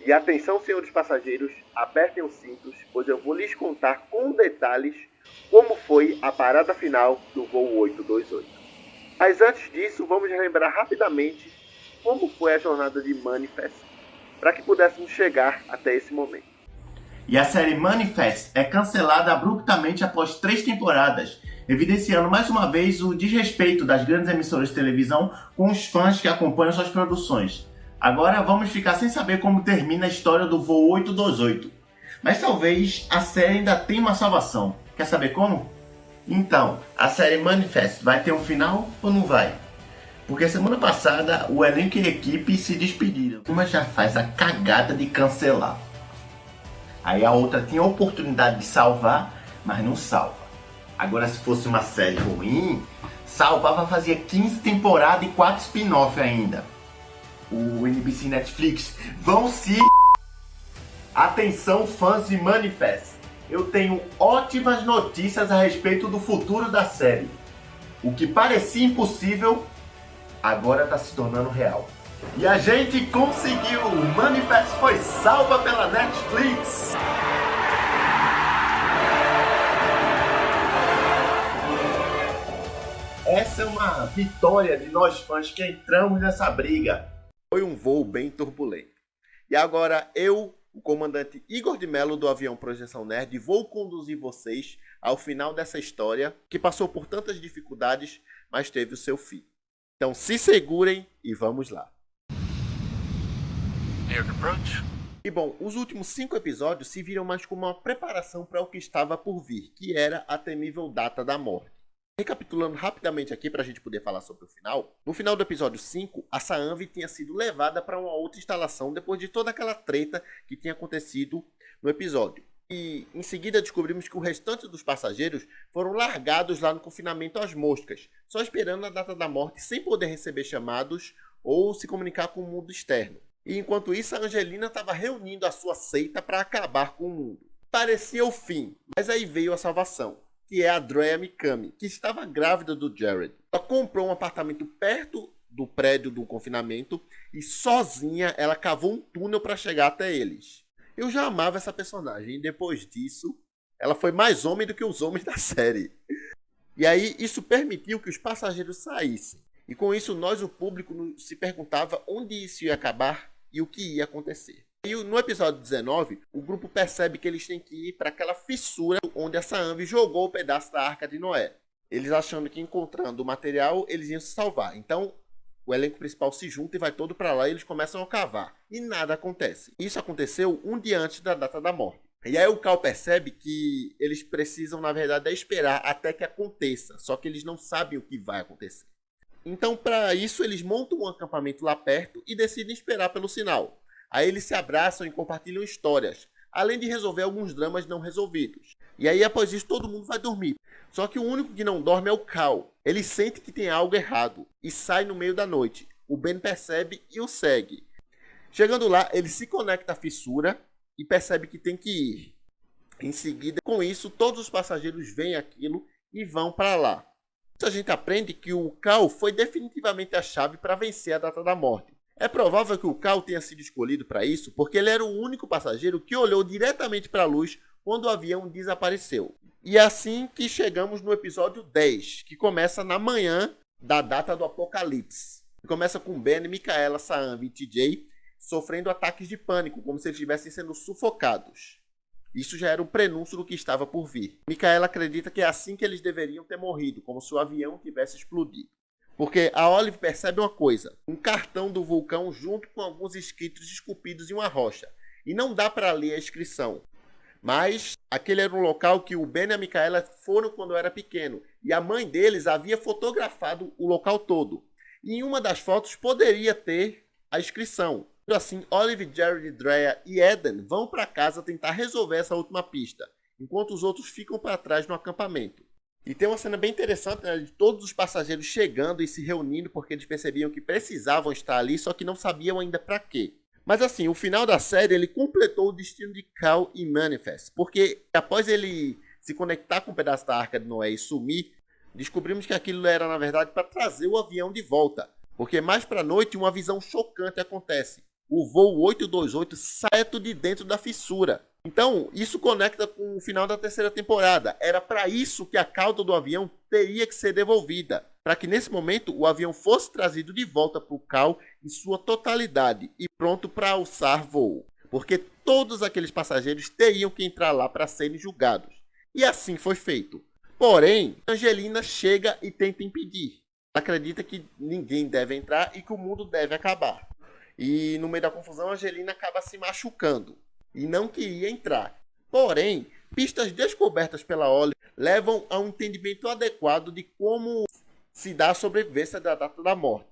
E atenção, senhores passageiros, apertem os cintos, pois eu vou lhes contar com detalhes como foi a parada final do voo 828. Mas antes disso, vamos relembrar rapidamente como foi a jornada de Manifest, para que pudéssemos chegar até esse momento. E a série Manifest é cancelada abruptamente após 3 temporadas, evidenciando mais uma vez o desrespeito das grandes emissoras de televisão com os fãs que acompanham suas produções. Agora vamos ficar sem saber como termina a história do voo 828. Mas talvez a série ainda tenha uma salvação. Quer saber como? Então, a série Manifest vai ter um final ou não vai? Porque semana passada o elenco e a equipe se despediram. Uma já faz a cagada de cancelar. Aí a outra tinha a oportunidade de salvar, mas não salva. Agora se fosse uma série ruim, salvava, fazia 15 temporadas e 4 spin-off ainda. O NBC Netflix vão se... Atenção, fãs de Manifest. Eu tenho ótimas notícias a respeito do futuro da série. O que parecia impossível, agora está se tornando real. E a gente conseguiu! O Manifest foi salva pela Netflix! Essa é uma vitória de nós fãs que entramos nessa briga. Foi um voo bem turbulento. E agora eu, o comandante Igor de Mello do avião Projeção Nerd, vou conduzir vocês ao final dessa história que passou por tantas dificuldades, mas teve o seu fim. Então se segurem e vamos lá. E bom, os últimos 5 episódios se viram mais como uma preparação para o que estava por vir, que era a temível data da morte. Recapitulando rapidamente aqui para a gente poder falar sobre o final, no final do episódio 5, a Saanvi tinha sido levada para uma outra instalação depois de toda aquela treta que tinha acontecido no episódio. E em seguida descobrimos que o restante dos passageiros foram largados lá no confinamento às moscas, só esperando a data da morte sem poder receber chamados ou se comunicar com o mundo externo. E enquanto isso, a Angelina estava reunindo a sua seita para acabar com o mundo. Parecia o fim, mas aí veio a salvação, que é a Drea Mikami, que estava grávida do Jared. Ela comprou um apartamento perto do prédio do confinamento e sozinha ela cavou um túnel para chegar até eles. Eu já amava essa personagem e depois disso, ela foi mais homem do que os homens da série. E aí isso permitiu que os passageiros saíssem. E com isso nós, o público, se perguntava onde isso ia acabar e o que ia acontecer. E no episódio 19, o grupo percebe que eles têm que ir para aquela fissura onde a Saanvi jogou o pedaço da Arca de Noé. Eles achando que encontrando o material, eles iam se salvar. Então, o elenco principal se junta e vai todo para lá e eles começam a cavar. E nada acontece. Isso aconteceu um dia antes da data da morte. E aí o Cal percebe que eles precisam, na verdade, esperar até que aconteça. Só que eles não sabem o que vai acontecer. Então, para isso, eles montam um acampamento lá perto e decidem esperar pelo sinal. Aí eles se abraçam e compartilham histórias, além de resolver alguns dramas não resolvidos. E aí, após isso, todo mundo vai dormir. Só que o único que não dorme é o Cal. Ele sente que tem algo errado e sai no meio da noite. O Ben percebe e o segue. Chegando lá, ele se conecta à fissura e percebe que tem que ir. Em seguida, com isso, todos os passageiros veem aquilo e vão para lá. A gente aprende que o Cal foi definitivamente a chave para vencer a data da morte. É provável que o Cal tenha sido escolhido para isso porque ele era o único passageiro que olhou diretamente para a luz quando o avião desapareceu. E é assim que chegamos no episódio 10, que começa na manhã da data do apocalipse. Começa com Ben, Micaela, Saanvi e TJ sofrendo ataques de pânico, como se eles estivessem sendo sufocados. Isso já era o prenúncio do que estava por vir. Micaela acredita que é assim que eles deveriam ter morrido, como se o avião tivesse explodido. Porque a Olive percebe uma coisa, um cartão do vulcão junto com alguns escritos esculpidos em uma rocha. E não dá para ler a inscrição. Mas aquele era um local que o Ben e a Micaela foram quando era pequeno. E a mãe deles havia fotografado o local todo. E em uma das fotos poderia ter a inscrição. Assim, Olive, Jared, Drea e Eden vão para casa tentar resolver essa última pista, enquanto os outros ficam para trás no acampamento. E tem uma cena bem interessante, né, de todos os passageiros chegando e se reunindo porque eles percebiam que precisavam estar ali, só que não sabiam ainda para quê. Mas assim, o final da série ele completou o destino de Cal e Manifest, porque após ele se conectar com um pedaço da Arca de Noé e sumir, descobrimos que aquilo era na verdade para trazer o avião de volta. Porque mais para a noite uma visão chocante acontece. o voo 828 sai de dentro da fissura. Então, isso conecta com o final da terceira temporada. Era para isso que a cauda do avião teria que ser devolvida, para que nesse momento o avião fosse trazido de volta para o CAL em sua totalidade e pronto para alçar voo. Porque todos aqueles passageiros teriam que entrar lá para serem julgados. E assim foi feito. Porém, Angelina chega e tenta impedir. Ela acredita que ninguém deve entrar e que o mundo deve acabar. E no meio da confusão, Angelina acaba se machucando e não queria entrar. Porém, pistas descobertas pela Olive levam a um entendimento adequado de como se dá a sobrevivência da data da morte.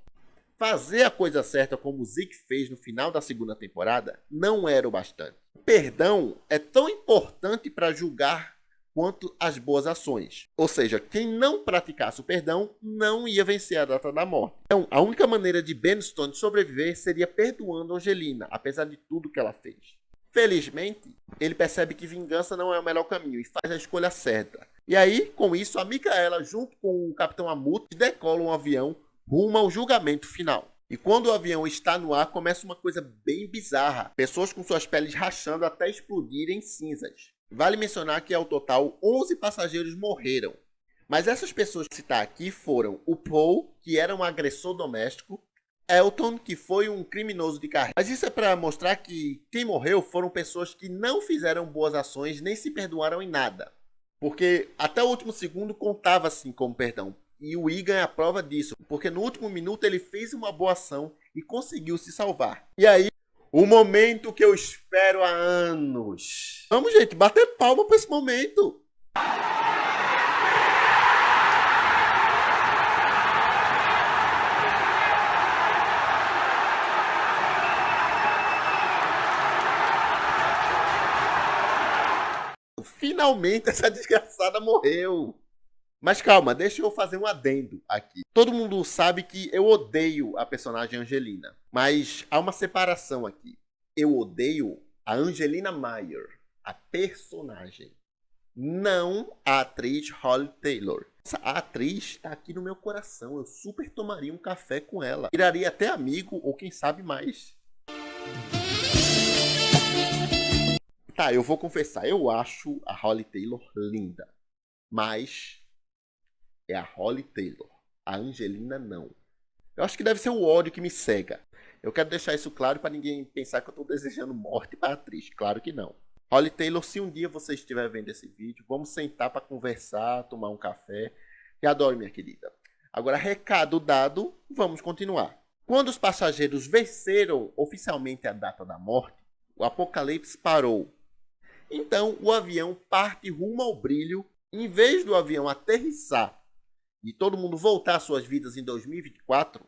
Fazer a coisa certa como o Zeke fez no final da segunda temporada não era o bastante. O perdão é tão importante para julgar quanto as boas ações. Ou seja, quem não praticasse o perdão não ia vencer a data da morte. Então, a única maneira de Ben Stone sobreviver seria perdoando Angelina, apesar de tudo que ela fez. Felizmente, ele percebe que vingança não é o melhor caminho e faz a escolha certa. E aí, com isso, a Micaela, junto com o Capitão Amut, decolam um avião rumo ao julgamento final. E quando o avião está no ar, começa uma coisa bem bizarra. Pessoas com suas peles rachando até explodirem em cinzas. Vale mencionar que ao total 11 passageiros morreram. Mas essas pessoas que citar aqui foram o Paul, que era um agressor doméstico, Elton, que foi um criminoso de carreira. Mas isso é para mostrar que quem morreu foram pessoas que não fizeram boas ações nem se perdoaram em nada. Porque até o último segundo contava assim como perdão. E o Egan é a prova disso, porque no último minuto ele fez uma boa ação e conseguiu se salvar. E aí, o momento que eu espero há anos. Vamos, gente, bater palma para esse momento. Finalmente essa desgraçada morreu. Mas calma, deixa eu fazer um adendo aqui. Todo mundo sabe que eu odeio a personagem Angelina. Mas há uma separação aqui. Eu odeio a Angelina Meyer, a personagem. Não a atriz Holly Taylor. A atriz está aqui no meu coração. Eu super tomaria um café com ela. Viraria até amigo ou quem sabe mais. Tá, eu vou confessar. Eu acho a Holly Taylor linda. Mas é a Holly Taylor. A Angelina, não. Eu acho que deve ser o ódio que me cega. Eu quero deixar isso claro para ninguém pensar que eu estou desejando morte para a atriz. Claro que não. Holly Taylor, se um dia você estiver vendo esse vídeo, vamos sentar para conversar, tomar um café. Te adoro, minha querida. Agora, recado dado, vamos continuar. Quando os passageiros venceram oficialmente a data da morte, o apocalipse parou. Então, o avião parte rumo ao brilho. Em vez do avião aterrissar e todo mundo voltar às suas vidas em 2024,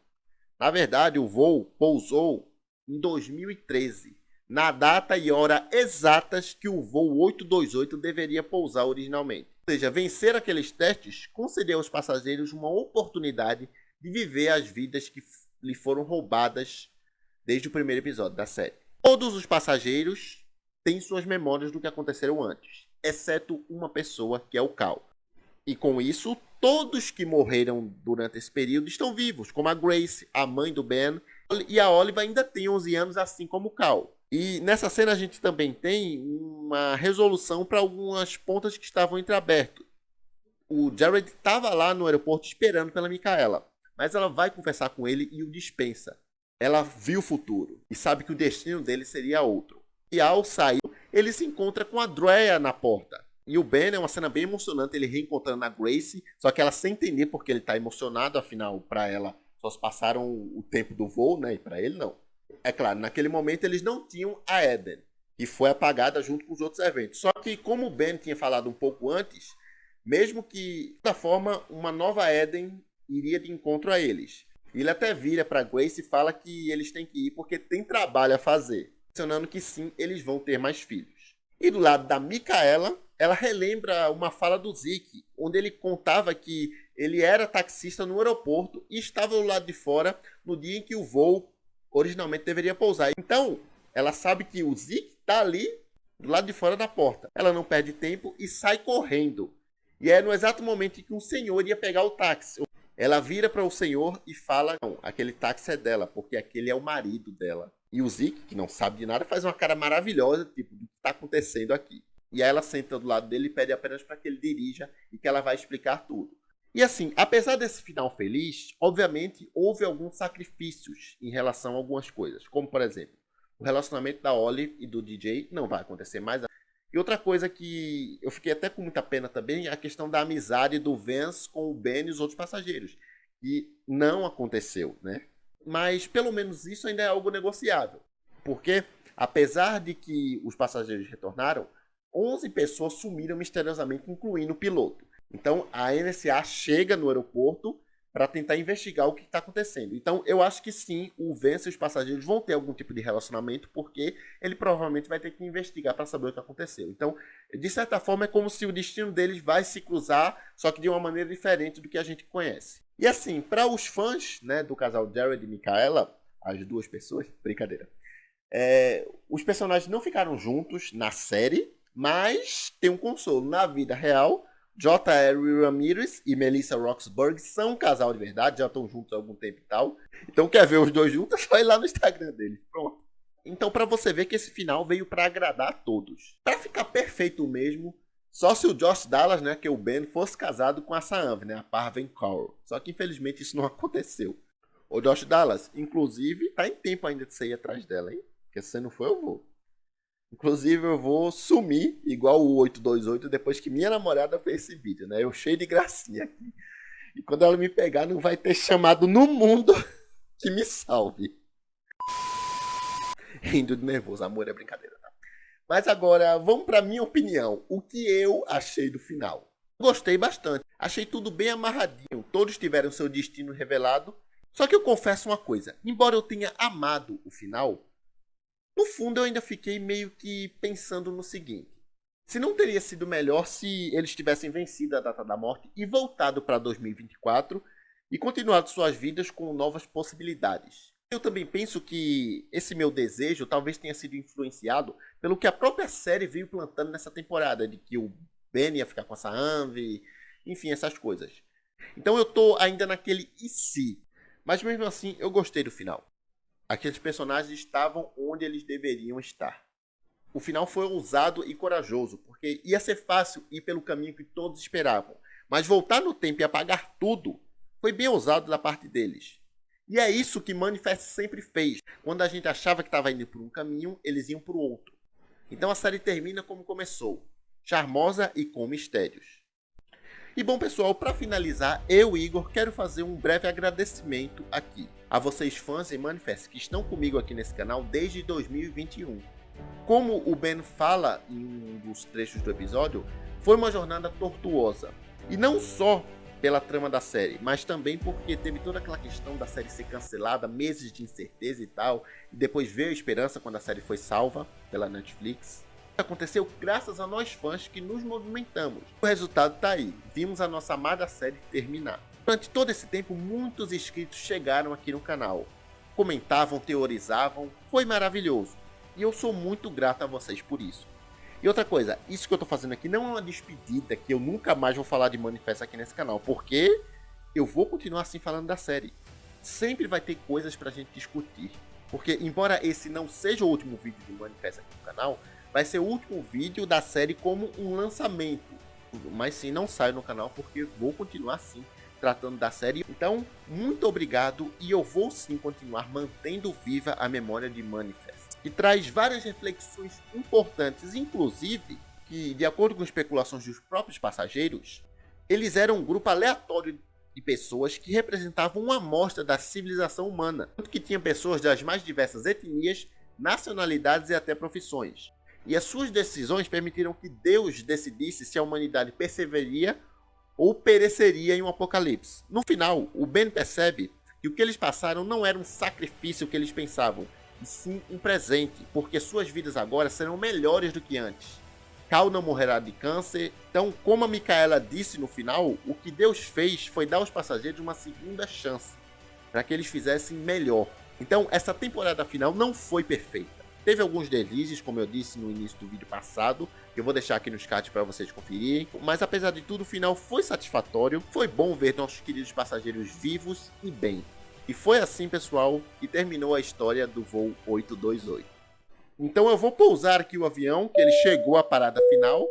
na verdade, o voo pousou em 2013, na data e hora exatas que o voo 828 deveria pousar originalmente. Ou seja, vencer aqueles testes concedeu aos passageiros uma oportunidade de viver as vidas que lhe foram roubadas desde o primeiro episódio da série. Todos os passageiros têm suas memórias do que aconteceram antes, exceto uma pessoa, que é o Cal. E com isso, todos que morreram durante esse período estão vivos, como a Grace, a mãe do Ben, e a Olive ainda tem 11 anos, assim como o Cal. E nessa cena a gente também tem uma resolução para algumas pontas que estavam entreabertas. O Jared estava lá no aeroporto esperando pela Micaela, mas ela vai conversar com ele e o dispensa. Ela viu o futuro e sabe que o destino dele seria outro. E ao sair, ele se encontra com a Drea na porta. E o Ben é uma cena bem emocionante, ele reencontrando a Grace, só que ela sem entender porque ele está emocionado, afinal, para ela só se passaram o tempo do voo, né? E para ele não. É claro, naquele momento eles não tinham a Eden, que foi apagada junto com os outros eventos. Só que como o Ben tinha falado um pouco antes, mesmo que, de toda forma, uma nova Eden iria de encontro a eles. Ele até vira para Grace e fala que eles têm que ir porque tem trabalho a fazer, mencionando que sim, eles vão ter mais filhos. E do lado da Micaela, ela relembra uma fala do Zeke, onde ele contava que ele era taxista no aeroporto e estava do lado de fora no dia em que o voo originalmente deveria pousar. Então, ela sabe que o Zeke está ali do lado de fora da porta. Ela não perde tempo e sai correndo. E é no exato momento em que um senhor ia pegar o táxi. Ela vira para o senhor e fala: não, aquele táxi é dela, porque aquele é o marido dela. E o Zeke, que não sabe de nada, faz uma cara maravilhosa, tipo, do que tá acontecendo aqui. E aí ela senta do lado dele e pede apenas para que ele dirija e que ela vai explicar tudo. E assim, apesar desse final feliz, obviamente houve alguns sacrifícios em relação a algumas coisas. Como, por exemplo, o relacionamento da Olive e do DJ não vai acontecer mais. E outra coisa que eu fiquei até com muita pena também é a questão da amizade do Vance com o Ben e os outros passageiros. E não aconteceu, né? Mas pelo menos isso ainda é algo negociável. Porque, apesar de que os passageiros retornaram, 11 pessoas sumiram misteriosamente, incluindo o piloto. Então a NSA chega no aeroporto para tentar investigar o que está acontecendo. Então eu acho que sim, o Vance e os passageiros vão ter algum tipo de relacionamento, porque ele provavelmente vai ter que investigar para saber o que aconteceu. Então, de certa forma, é como se o destino deles vai se cruzar, só que de uma maneira diferente do que a gente conhece. E assim, para os fãs, né, do casal Jared e Micaela, as duas pessoas, brincadeira, os personagens não ficaram juntos na série, mas tem um consolo. Na vida real, J.R. Ramirez e Melissa Roxburgh são um casal de verdade, já estão juntos há algum tempo e tal. Então quer ver os dois juntos? Só ir lá no Instagram deles. Pronto. Então pra você ver que esse final veio pra agradar a todos. Pra ficar perfeito mesmo, só se o Josh Dallas, né, que é o Ben, fosse casado com a Saanv, né, a Parveen Kaur. Só que infelizmente isso não aconteceu. O Josh Dallas, inclusive, tá em tempo ainda de você ir atrás dela, hein? Porque se você não for, eu vou. Inclusive, eu vou sumir, igual o 828, depois que minha namorada fez esse vídeo, né? Eu cheio de gracinha aqui. E quando ela me pegar, não vai ter chamado no mundo que me salve. Rindo de nervoso, amor, é brincadeira, tá? Mas agora, vamos pra minha opinião. O que eu achei do final? Gostei bastante. Achei tudo bem amarradinho. Todos tiveram seu destino revelado. Só que eu confesso uma coisa. Embora eu tenha amado o final, no fundo, eu ainda fiquei meio que pensando no seguinte. Se não teria sido melhor se eles tivessem vencido a data da morte e voltado para 2024 e continuado suas vidas com novas possibilidades. Eu também penso que esse meu desejo talvez tenha sido influenciado pelo que a própria série veio plantando nessa temporada, de que o Ben ia ficar com a Saanv, enfim, essas coisas. Então eu tô ainda naquele e se. Mas mesmo assim, eu gostei do final. Aqueles personagens estavam onde eles deveriam estar. O final foi ousado e corajoso, porque ia ser fácil ir pelo caminho que todos esperavam. Mas voltar no tempo e apagar tudo foi bem ousado da parte deles. E é isso que Manifest sempre fez. Quando a gente achava que estava indo por um caminho, eles iam por outro. Então a série termina como começou, charmosa e com mistérios. E bom pessoal, para finalizar, eu, Igor, quero fazer um breve agradecimento aqui a vocês fãs e Manifest que estão comigo aqui nesse canal desde 2021. Como o Ben fala em um dos trechos do episódio, foi uma jornada tortuosa. E não só pela trama da série, mas também porque teve toda aquela questão da série ser cancelada, meses de incerteza e tal, e depois veio a esperança quando a série foi salva pela Netflix. Aconteceu graças a nós fãs que nos movimentamos. O resultado tá aí, vimos a nossa amada série terminar. Durante todo esse tempo, muitos inscritos chegaram aqui no canal, comentavam, teorizavam, foi maravilhoso. E eu sou muito grato a vocês por isso. E outra coisa, isso que eu tô fazendo aqui não é uma despedida, que eu nunca mais vou falar de Manifest aqui nesse canal, porque eu vou continuar assim falando da série. Sempre vai ter coisas pra gente discutir. Porque embora esse não seja o último vídeo de Manifest aqui no canal, vai ser o último vídeo da série como um lançamento. Mas sim, não saio no canal porque vou continuar sim tratando da série. Então, muito obrigado e eu vou sim continuar mantendo viva a memória de Manifest. E traz várias reflexões importantes, inclusive que, de acordo com especulações dos próprios passageiros, eles eram um grupo aleatório de pessoas que representavam uma amostra da civilização humana, tanto que tinha pessoas das mais diversas etnias, nacionalidades e até profissões. E as suas decisões permitiram que Deus decidisse se a humanidade perseveraria ou pereceria em um apocalipse. No final, o Ben percebe que o que eles passaram não era um sacrifício que eles pensavam, e sim um presente, porque suas vidas agora serão melhores do que antes. Cal não morrerá de câncer, então, como a Micaela disse no final, o que Deus fez foi dar aos passageiros uma segunda chance, para que eles fizessem melhor. Então, essa temporada final não foi perfeita. Teve alguns deslizes, como eu disse no início do vídeo passado, que eu vou deixar aqui nos cards para vocês conferirem. Mas apesar de tudo, o final foi satisfatório. Foi bom ver nossos queridos passageiros vivos e bem. E foi assim, pessoal, que terminou a história do voo 828. Então eu vou pousar aqui o avião, que ele chegou à parada final.